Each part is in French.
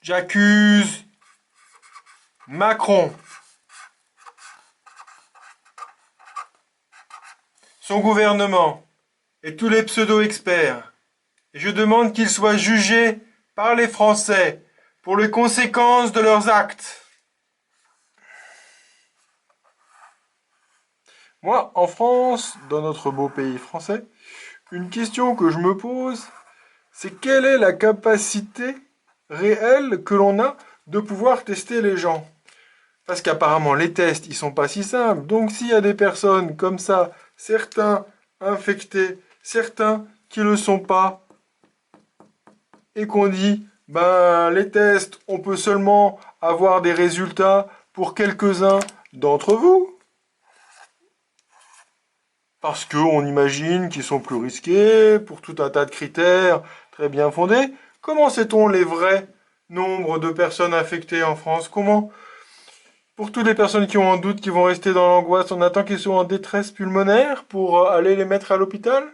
J'accuse Macron, son gouvernement et tous les pseudo-experts. Et je demande qu'ils soient jugés par les Français pour les conséquences de leurs actes. Moi, en France, dans notre beau pays français, une question que je me pose, c'est quelle est la capacité réelle que l'on a de pouvoir tester les gens? Parce qu'apparemment, les tests, ils sont pas si simples. Donc, s'il y a des personnes comme ça, certains infectés, certains qui le sont pas, et qu'on dit, ben, les tests, on peut seulement avoir des résultats pour quelques-uns d'entre vous, parce qu'on imagine qu'ils sont plus risqués, pour tout un tas de critères très bien fondés. Comment sait-on les vrais nombres de personnes infectées en France? Comment? Pour toutes les personnes qui ont un doute, qui vont rester dans l'angoisse, on attend qu'ils soient en détresse pulmonaire pour aller les mettre à l'hôpital?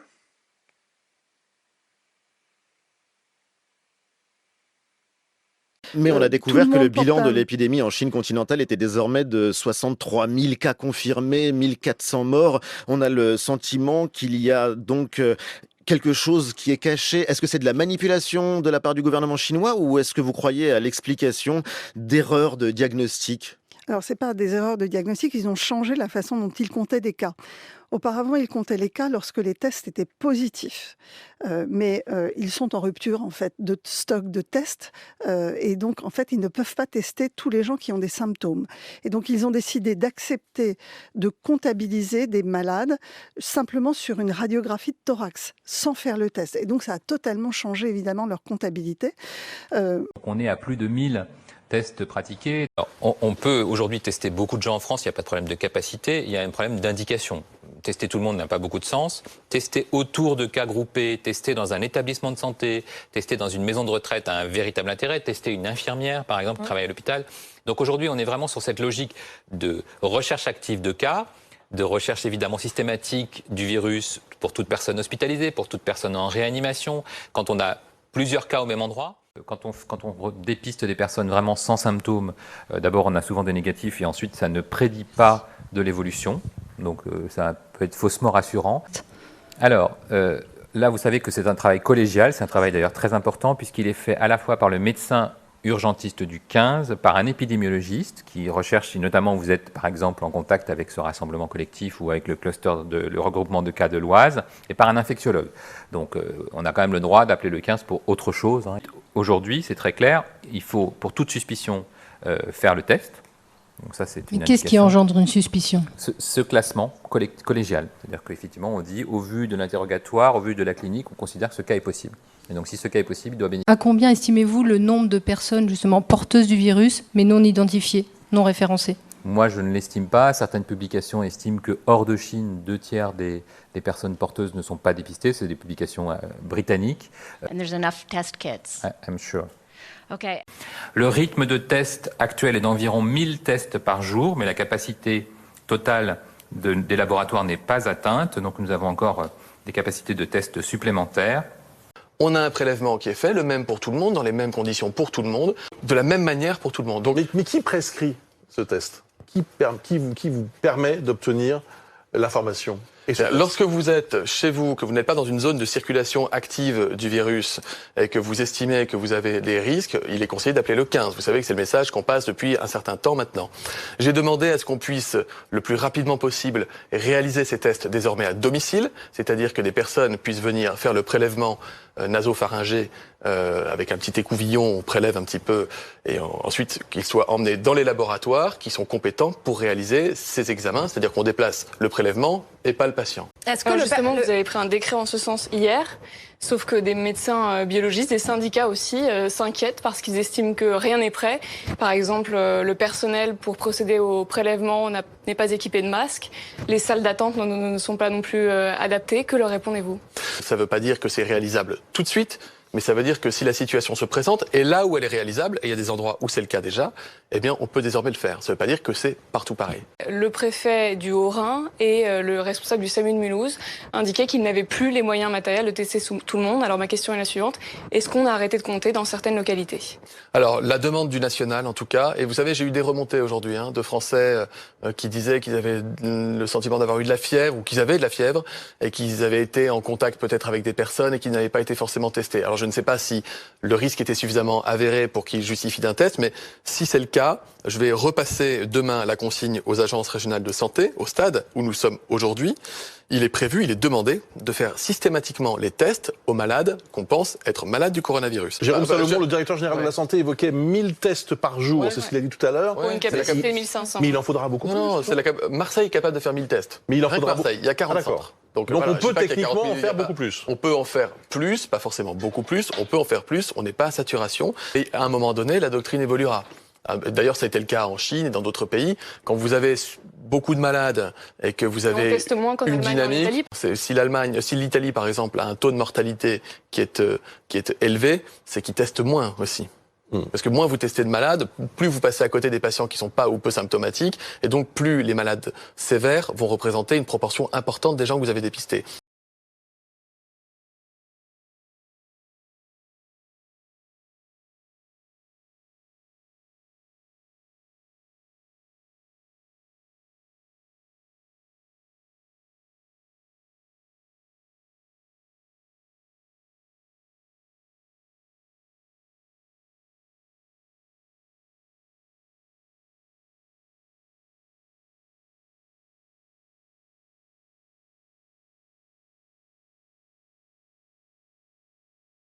Mais on a Tout le découvert que le monde porte bilan de un... l'épidémie en Chine continentale était désormais de 63 000 cas confirmés, 1400 morts. On a le sentiment qu'il y a donc quelque chose qui est caché. Est-ce que c'est de la manipulation de la part du gouvernement chinois ou est-ce que vous croyez à l'explication d'erreurs de diagnostic? Alors, ce n'est pas des erreurs de diagnostic, ils ont changé la façon dont ils comptaient des cas. Auparavant, ils comptaient les cas lorsque les tests étaient positifs. Mais ils sont en rupture, en fait, de stock de tests. Et donc, en fait, ils ne peuvent pas tester tous les gens qui ont des symptômes. Et donc, ils ont décidé d'accepter de comptabiliser des malades simplement sur une radiographie de thorax, sans faire le test. Et donc, ça a totalement changé, évidemment, leur comptabilité. On est à plus de 1000 tests pratiqués. Alors, on peut aujourd'hui tester beaucoup de gens en France, il n'y a pas de problème de capacité, il y a un problème d'indication. Tester tout le monde n'a pas beaucoup de sens. Tester autour de cas groupés, tester dans un établissement de santé, tester dans une maison de retraite a un véritable intérêt. Tester une infirmière, par exemple, qui travaille à l'hôpital. Donc aujourd'hui, on est vraiment sur cette logique de recherche active de cas, de recherche évidemment systématique du virus pour toute personne hospitalisée, pour toute personne en réanimation, quand on a plusieurs cas au même endroit. Quand on dépiste des personnes vraiment sans symptômes, d'abord on a souvent des négatifs et ensuite ça ne prédit pas de l'évolution. Donc ça peut être faussement rassurant. Alors là, vous savez que c'est un travail collégial, c'est un travail d'ailleurs très important puisqu'il est fait à la fois par le médecin urgentiste du 15, par un épidémiologiste qui recherche si notamment vous êtes par exemple en contact avec ce rassemblement collectif ou avec le le regroupement de cas de l'Oise, et par un infectiologue. Donc on a quand même le droit d'appeler le 15 pour autre chose. Aujourd'hui, c'est très clair, il faut pour toute suspicion faire le test. Donc ça, c'est une Qu'est-ce qui engendre une suspicion? Ce classement collégial. C'est-à-dire qu'effectivement, on dit, au vu de l'interrogatoire, au vu de la clinique, on considère que ce cas est possible. Et donc, si ce cas est possible, il doit bénéficier. À combien estimez-vous le nombre de personnes justement porteuses du virus, mais non identifiées, non référencées? Moi, je ne l'estime pas. Certaines publications estiment que hors de Chine, 2/3 des personnes porteuses ne sont pas dépistées. C'est des publications britanniques. And there's enough test kits. I'm sure. Okay. Le rythme de test actuel est d'environ 1000 tests par jour, mais la capacité totale des laboratoires n'est pas atteinte. Donc nous avons encore des capacités de tests supplémentaires. On a un prélèvement qui est fait, le même pour tout le monde, dans les mêmes conditions pour tout le monde, de la même manière pour tout le monde. Donc, mais qui prescrit ce test? Qui vous permet d'obtenir l'information? Lorsque vous êtes chez vous, que vous n'êtes pas dans une zone de circulation active du virus et que vous estimez que vous avez des risques, il est conseillé d'appeler le 15. Vous savez que c'est le message qu'on passe depuis un certain temps maintenant. J'ai demandé à ce qu'on puisse le plus rapidement possible réaliser ces tests désormais à domicile, c'est-à-dire que des personnes puissent venir faire le prélèvement nasopharyngé avec un petit écouvillon, on prélève un petit peu et ensuite qu'ils soient emmenés dans les laboratoires qui sont compétents pour réaliser ces examens, c'est-à-dire qu'on déplace le prélèvement et pas le patient. Est-ce que justement vous avez pris un décret en ce sens hier, sauf que des médecins biologistes, des syndicats aussi s'inquiètent parce qu'ils estiment que rien n'est prêt. Par exemple, le personnel pour procéder au prélèvement n'est pas équipé de masques, les salles d'attente ne sont pas non plus adaptées. Que leur répondez-vous? Ça ne veut pas dire que c'est réalisable tout de suite, mais ça veut dire que si la situation se présente, et là où elle est réalisable, et il y a des endroits où c'est le cas déjà, eh bien, on peut désormais le faire. Ça ne veut pas dire que c'est partout pareil. Le préfet du Haut-Rhin et le responsable du SAMU de Mulhouse indiquaient qu'ils n'avaient plus les moyens matériels de tester tout le monde. Alors ma question est la suivante, est-ce qu'on a arrêté de compter dans certaines localités? Alors, la demande du national, en tout cas, et vous savez, j'ai eu des remontées aujourd'hui de Français qui disaient qu'ils avaient le sentiment d'avoir eu de la fièvre, ou qu'ils avaient de la fièvre, et qu'ils avaient été en contact peut-être avec des personnes et qui n'avaient pas été forcément testés. Alors, je ne sais pas si le risque était suffisamment avéré pour qu'il justifie d'un test, mais si c'est le cas, je vais repasser demain la consigne aux agences régionales de santé, au stade où nous sommes aujourd'hui. Il est prévu, il est demandé de faire systématiquement les tests aux malades qu'on pense être malades du coronavirus. Jérôme Salomon, le directeur général de la santé, évoquait 1000 tests par jour, c'est ce qu'il a dit tout à l'heure. Pour une capacité de 1500. Mais il en faudra beaucoup plus. Non, Marseille est capable de faire 1000 tests. Mais il en Rien que faudra Marseille, il y a 40 centres. Donc voilà, on peut techniquement en faire beaucoup beaucoup plus. On peut en faire plus, pas forcément beaucoup plus, on peut en faire plus, on n'est pas à saturation. Et à un moment donné, la doctrine évoluera. D'ailleurs, ça a été le cas en Chine et dans d'autres pays. Quand vous avez beaucoup de malades et que vous avez on teste moins qu'en une Allemagne, dynamique, si l'Italie, par exemple, a un taux de mortalité qui est élevé, c'est qu'ils testent moins aussi. Parce que moins vous testez de malades, plus vous passez à côté des patients qui sont pas ou peu symptomatiques, et donc plus les malades sévères vont représenter une proportion importante des gens que vous avez dépistés.